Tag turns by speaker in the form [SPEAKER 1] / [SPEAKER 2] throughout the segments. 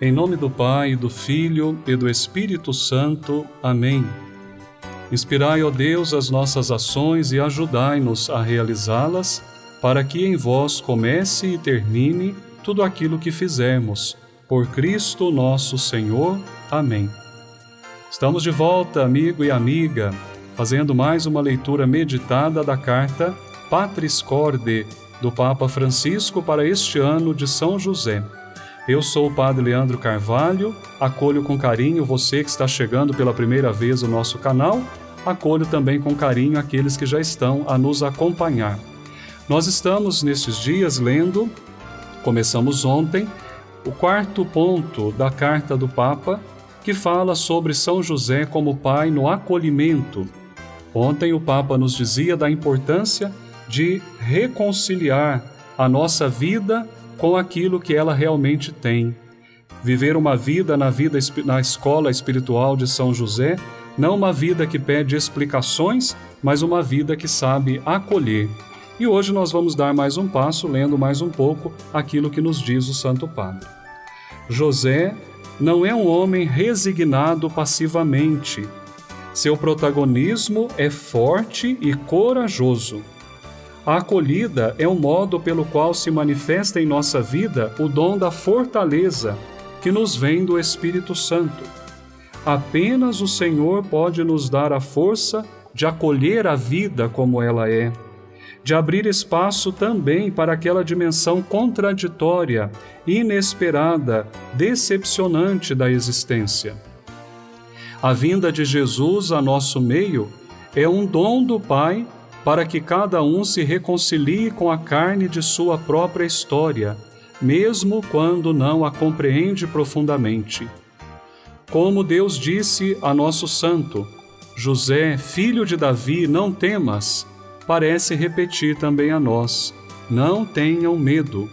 [SPEAKER 1] Em nome do Pai, do Filho e do Espírito Santo. Amém. Inspirai, ó Deus, as nossas ações e ajudai-nos a realizá-las, para que em vós comece e termine tudo aquilo que fizermos. Por Cristo nosso Senhor. Amém. Estamos de volta, amigo e amiga, fazendo mais uma leitura meditada da carta Patris Corde, do Papa Francisco para este ano de São José. Eu sou o Padre Leandro Carvalho, acolho com carinho você que está chegando pela primeira vez no nosso canal, acolho também com carinho aqueles que já estão a nos acompanhar. Nós estamos nestes dias lendo, começamos ontem, o 4º ponto da carta do Papa, que fala sobre São José como pai no acolhimento. Ontem o Papa nos dizia da importância de reconciliar a nossa vida com aquilo que ela realmente tem. Viver uma vida na escola espiritual de São José, não uma vida que pede explicações, mas uma vida que sabe acolher. E hoje nós vamos dar mais um passo, lendo mais um pouco aquilo que nos diz o Santo Padre. José não é um homem resignado passivamente. Seu protagonismo é forte e corajoso. A acolhida é o modo pelo qual se manifesta em nossa vida o dom da fortaleza que nos vem do Espírito Santo. Apenas o Senhor pode nos dar a força de acolher a vida como ela é, de abrir espaço também para aquela dimensão contraditória, inesperada, decepcionante da existência. A vinda de Jesus a nosso meio é um dom do Pai para que cada um se reconcilie com a carne de sua própria história, mesmo quando não a compreende profundamente. Como Deus disse a nosso santo, José, filho de Davi, não temas, parece repetir também a nós, não tenham medo.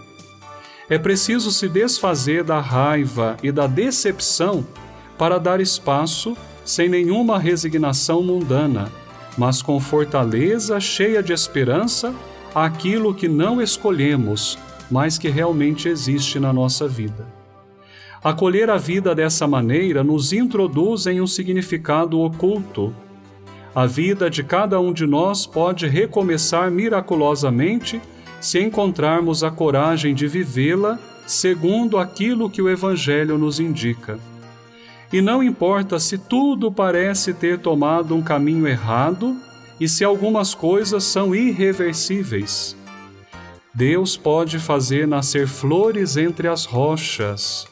[SPEAKER 1] É preciso se desfazer da raiva e da decepção para dar espaço, sem nenhuma resignação mundana, mas com fortaleza cheia de esperança, àquilo que não escolhemos, mas que realmente existe na nossa vida. Acolher a vida dessa maneira nos introduz em um significado oculto. A vida de cada um de nós pode recomeçar miraculosamente se encontrarmos a coragem de vivê-la segundo aquilo que o Evangelho nos indica. E não importa se tudo parece ter tomado um caminho errado e se algumas coisas são irreversíveis. Deus pode fazer nascer flores entre as rochas.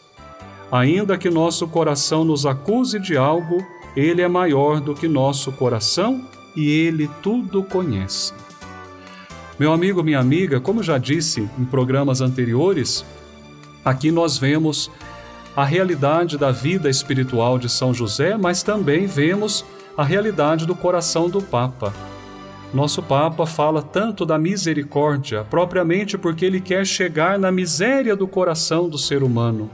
[SPEAKER 1] Ainda que nosso coração nos acuse de algo, Ele é maior do que nosso coração e Ele tudo conhece. Meu amigo, minha amiga, como já disse em programas anteriores, aqui nós vemos a realidade da vida espiritual de São José, mas também vemos a realidade do coração do Papa. Nosso Papa fala tanto da misericórdia, propriamente porque ele quer chegar na miséria do coração do ser humano.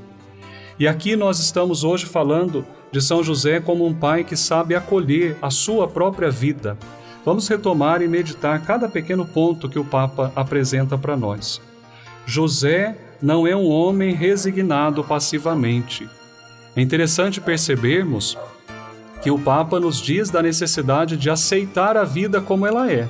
[SPEAKER 1] E aqui nós estamos hoje falando de São José como um pai que sabe acolher a sua própria vida. Vamos retomar e meditar cada pequeno ponto que o Papa apresenta para nós. José não é um homem resignado passivamente. É interessante percebermos que o Papa nos diz da necessidade de aceitar a vida como ela é.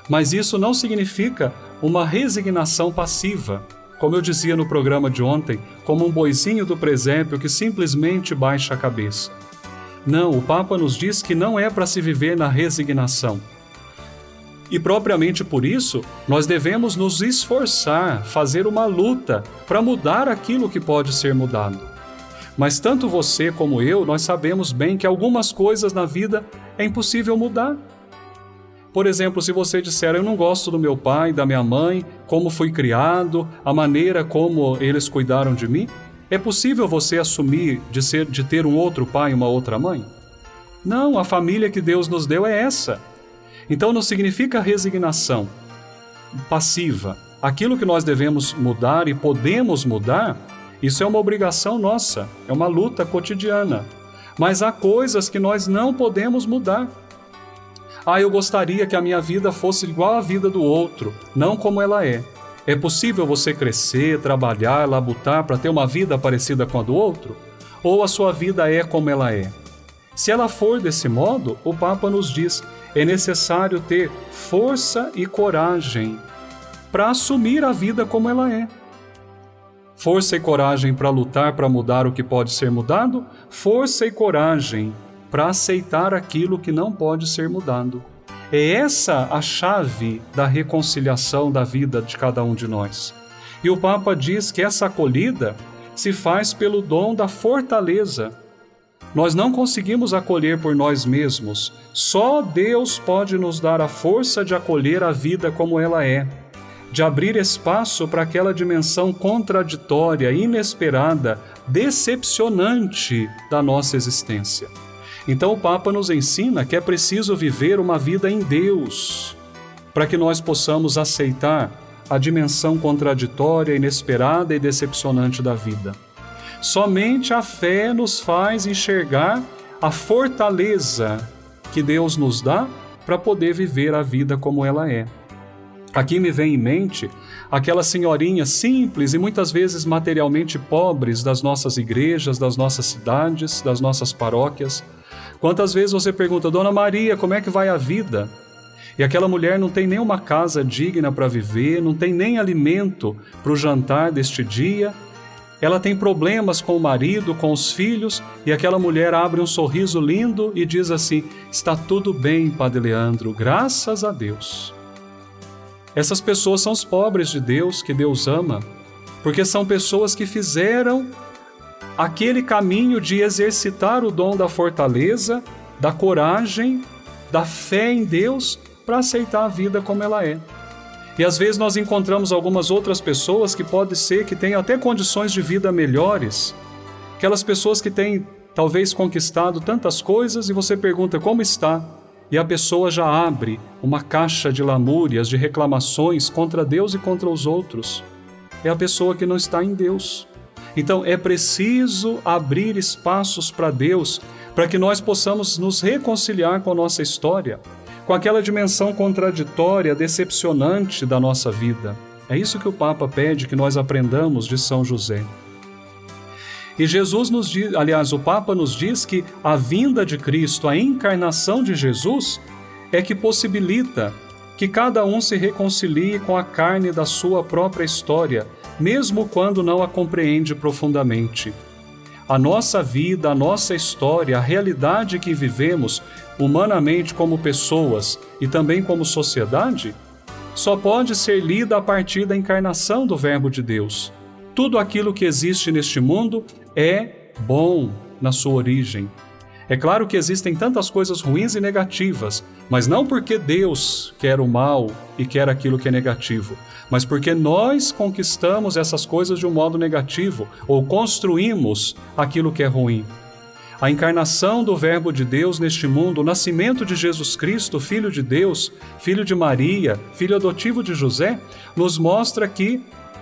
[SPEAKER 1] Mas isso não significa uma resignação passiva, como eu dizia no programa de ontem, como um boizinho do presépio que simplesmente baixa a cabeça. Não, o Papa nos diz que não é para se viver na resignação. E propriamente por isso, nós devemos nos esforçar, fazer uma luta para mudar aquilo que pode ser mudado. Mas tanto você como eu, nós sabemos bem que algumas coisas na vida é impossível mudar. Por exemplo, se você disser, eu não gosto do meu pai, da minha mãe, como fui criado, a maneira como eles cuidaram de mim, é possível você assumir de ter um outro pai e uma outra mãe? Não, a família que Deus nos deu é essa. Então não significa resignação passiva. Aquilo que nós devemos mudar e podemos mudar, isso é uma obrigação nossa, é uma luta cotidiana. Mas há coisas que nós não podemos mudar. Eu gostaria que a minha vida fosse igual à vida do outro, não como ela é. É possível você crescer, trabalhar, labutar para ter uma vida parecida com a do outro? Ou a sua vida é como ela é? Se ela for desse modo, o Papa nos diz, é necessário ter força e coragem para assumir a vida como ela é. Força e coragem para lutar para mudar o que pode ser mudado, força e coragem para aceitar aquilo que não pode ser mudado. É essa a chave da reconciliação da vida de cada um de nós. E o Papa diz que essa acolhida se faz pelo dom da fortaleza. Nós não conseguimos acolher por nós mesmos. Só Deus pode nos dar a força de acolher a vida como ela é, de abrir espaço para aquela dimensão contraditória, inesperada, decepcionante da nossa existência. Então o Papa nos ensina que é preciso viver uma vida em Deus, para que nós possamos aceitar a dimensão contraditória, inesperada e decepcionante da vida. Somente a fé nos faz enxergar a fortaleza que Deus nos dá para poder viver a vida como ela é. Aqui me vem em mente aquelas senhorinhas simples e muitas vezes materialmente pobres das nossas igrejas, das nossas cidades, das nossas paróquias. Quantas vezes você pergunta, Dona Maria, como é que vai a vida? E aquela mulher não tem nem uma casa digna para viver, não tem nem alimento para o jantar deste dia. Ela tem problemas com o marido, com os filhos, e aquela mulher abre um sorriso lindo e diz assim, está tudo bem, Padre Leandro, graças a Deus. Essas pessoas são os pobres de Deus, que Deus ama, porque são pessoas que fizeram aquele caminho de exercitar o dom da fortaleza, da coragem, da fé em Deus para aceitar a vida como ela é. E às vezes nós encontramos algumas outras pessoas que pode ser que tenham até condições de vida melhores, aquelas pessoas que têm talvez conquistado tantas coisas e você pergunta como está, e a pessoa já abre uma caixa de lamúrias, de reclamações contra Deus e contra os outros. É a pessoa que não está em Deus. Então é preciso abrir espaços para Deus, para que nós possamos nos reconciliar com a nossa história, com aquela dimensão contraditória, decepcionante da nossa vida. É isso que o Papa pede que nós aprendamos de São José. E Jesus nos diz, aliás, o Papa nos diz que a vinda de Cristo, a encarnação de Jesus, é que possibilita que cada um se reconcilie com a carne da sua própria história, mesmo quando não a compreende profundamente. A nossa vida, a nossa história, a realidade que vivemos humanamente como pessoas e também como sociedade, só pode ser lida a partir da encarnação do Verbo de Deus. Tudo aquilo que existe neste mundo é bom na sua origem. É claro que existem tantas coisas ruins e negativas, mas não porque Deus quer o mal e quer aquilo que é negativo, mas porque nós conquistamos essas coisas de um modo negativo ou construímos aquilo que é ruim. A encarnação do Verbo de Deus neste mundo, o nascimento de Jesus Cristo, Filho de Deus, Filho de Maria, Filho adotivo de José, nos mostra que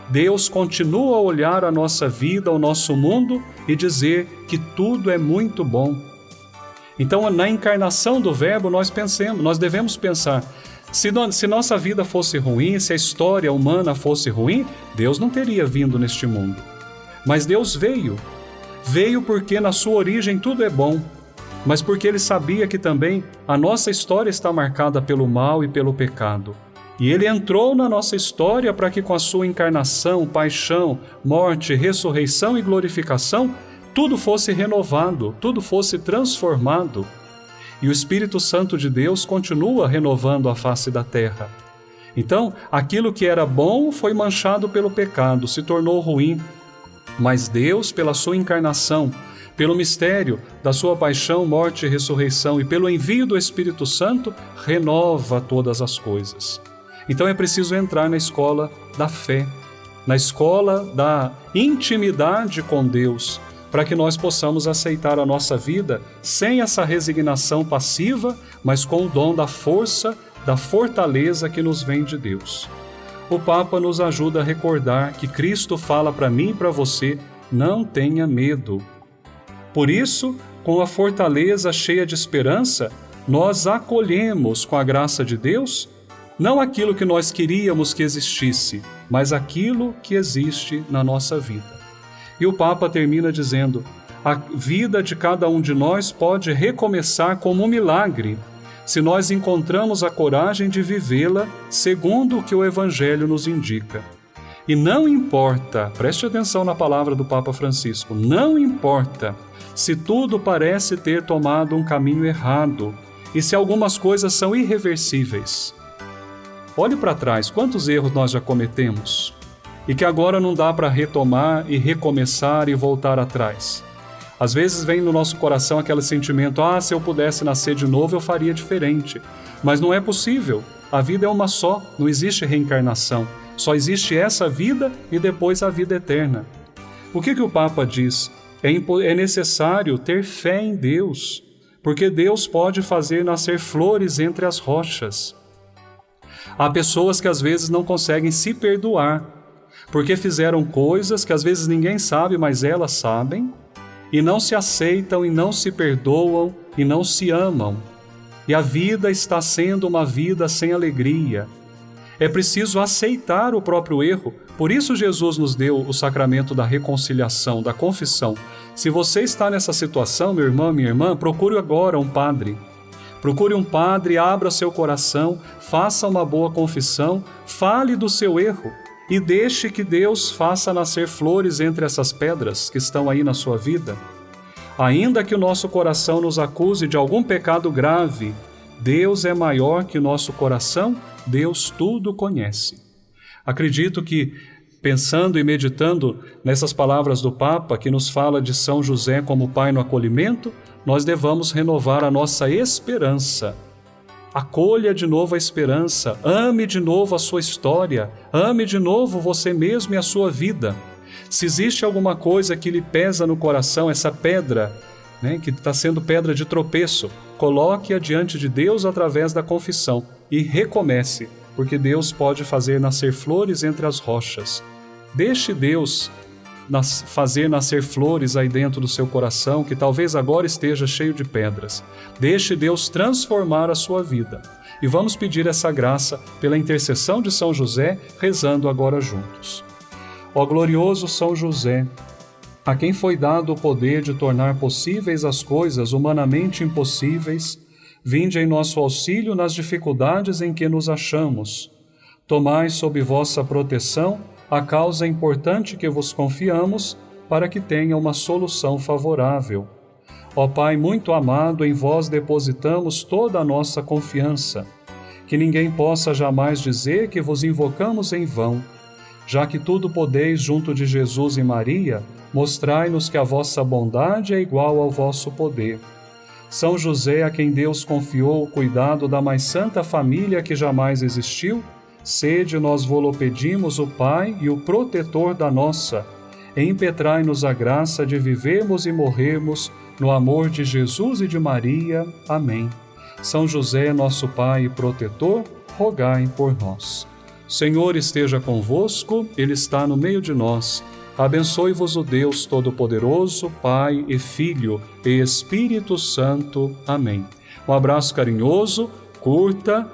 [SPEAKER 1] Deus continua a olhar a nossa vida, o nosso mundo e dizer que tudo é muito bom. Então, na encarnação do Verbo, nós devemos pensar, se nossa vida fosse ruim, se a história humana fosse ruim, Deus não teria vindo neste mundo. Mas Deus veio porque na sua origem tudo é bom, mas porque Ele sabia que também a nossa história está marcada pelo mal e pelo pecado. E Ele entrou na nossa história para que com a sua encarnação, paixão, morte, ressurreição e glorificação, tudo fosse renovado, tudo fosse transformado. E o Espírito Santo de Deus continua renovando a face da terra. Então, aquilo que era bom foi manchado pelo pecado, se tornou ruim. Mas Deus, pela sua encarnação, pelo mistério da sua paixão, morte e ressurreição e pelo envio do Espírito Santo, renova todas as coisas. Então é preciso entrar na escola da fé, na escola da intimidade com Deus, para que nós possamos aceitar a nossa vida sem essa resignação passiva, mas com o dom da força, da fortaleza que nos vem de Deus. O Papa nos ajuda a recordar que Cristo fala para mim e para você, não tenha medo. Por isso, com a fortaleza cheia de esperança, nós acolhemos com a graça de Deus não aquilo que nós queríamos que existisse, mas aquilo que existe na nossa vida. E o Papa termina dizendo: a vida de cada um de nós pode recomeçar como um milagre, se nós encontramos a coragem de vivê-la segundo o que o Evangelho nos indica. E não importa, preste atenção na palavra do Papa Francisco, não importa se tudo parece ter tomado um caminho errado e se algumas coisas são irreversíveis. Olhe para trás, quantos erros nós já cometemos e que agora não dá para retomar e recomeçar e voltar atrás. Às vezes vem no nosso coração aquele sentimento: se eu pudesse nascer de novo eu faria diferente. Mas não é possível, a vida é uma só, não existe reencarnação. Só existe essa vida e depois a vida eterna. O que o Papa diz? É necessário ter fé em Deus, porque Deus pode fazer nascer flores entre as rochas. Há pessoas que às vezes não conseguem se perdoar, porque fizeram coisas que às vezes ninguém sabe, mas elas sabem, e não se aceitam, e não se perdoam, e não se amam. E a vida está sendo uma vida sem alegria. É preciso aceitar o próprio erro. Por isso Jesus nos deu o sacramento da reconciliação, da confissão. Se você está nessa situação, meu irmão, minha irmã, procure agora um padre. Procure um padre, abra seu coração, faça uma boa confissão, fale do seu erro e deixe que Deus faça nascer flores entre essas pedras que estão aí na sua vida. Ainda que o nosso coração nos acuse de algum pecado grave, Deus é maior que o nosso coração, Deus tudo conhece. Acredito que, pensando e meditando nessas palavras do Papa, que nos fala de São José como pai no acolhimento, nós devamos renovar a nossa esperança. Acolha de novo a esperança, ame de novo a sua história, ame de novo você mesmo e a sua vida. Se existe alguma coisa que lhe pesa no coração, essa pedra, que está sendo pedra de tropeço, coloque-a diante de Deus através da confissão e recomece, porque Deus pode fazer nascer flores entre as rochas. Deixe Deus fazer nascer flores aí dentro do seu coração, que talvez agora esteja cheio de pedras. Deixe Deus transformar a sua vida. E vamos pedir essa graça pela intercessão de São José, rezando agora juntos. Ó glorioso São José, a quem foi dado o poder de tornar possíveis as coisas humanamente impossíveis, vinde em nosso auxílio nas dificuldades em que nos achamos. Tomai sob vossa proteção a causa importante que vos confiamos, para que tenha uma solução favorável. Ó Pai muito amado, em vós depositamos toda a nossa confiança, que ninguém possa jamais dizer que vos invocamos em vão. Já que tudo podeis junto de Jesus e Maria, mostrai-nos que a vossa bondade é igual ao vosso poder. São José, a quem Deus confiou o cuidado da mais santa família que jamais existiu, sede, nós vô-lo pedimos, o Pai e o protetor da nossa. Impetrai-nos a graça de vivermos e morrermos no amor de Jesus e de Maria. Amém. São José, nosso Pai e protetor, rogai por nós. O Senhor esteja convosco, Ele está no meio de nós. Abençoe-vos o Deus Todo-Poderoso, Pai e Filho e Espírito Santo. Amém. Um abraço carinhoso, curta,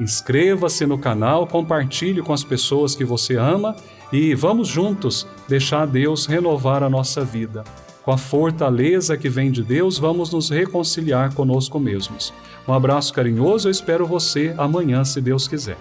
[SPEAKER 1] inscreva-se no canal, compartilhe com as pessoas que você ama e vamos juntos deixar Deus renovar a nossa vida. Com a fortaleza que vem de Deus, vamos nos reconciliar conosco mesmos. Um abraço carinhoso, eu espero você amanhã, se Deus quiser.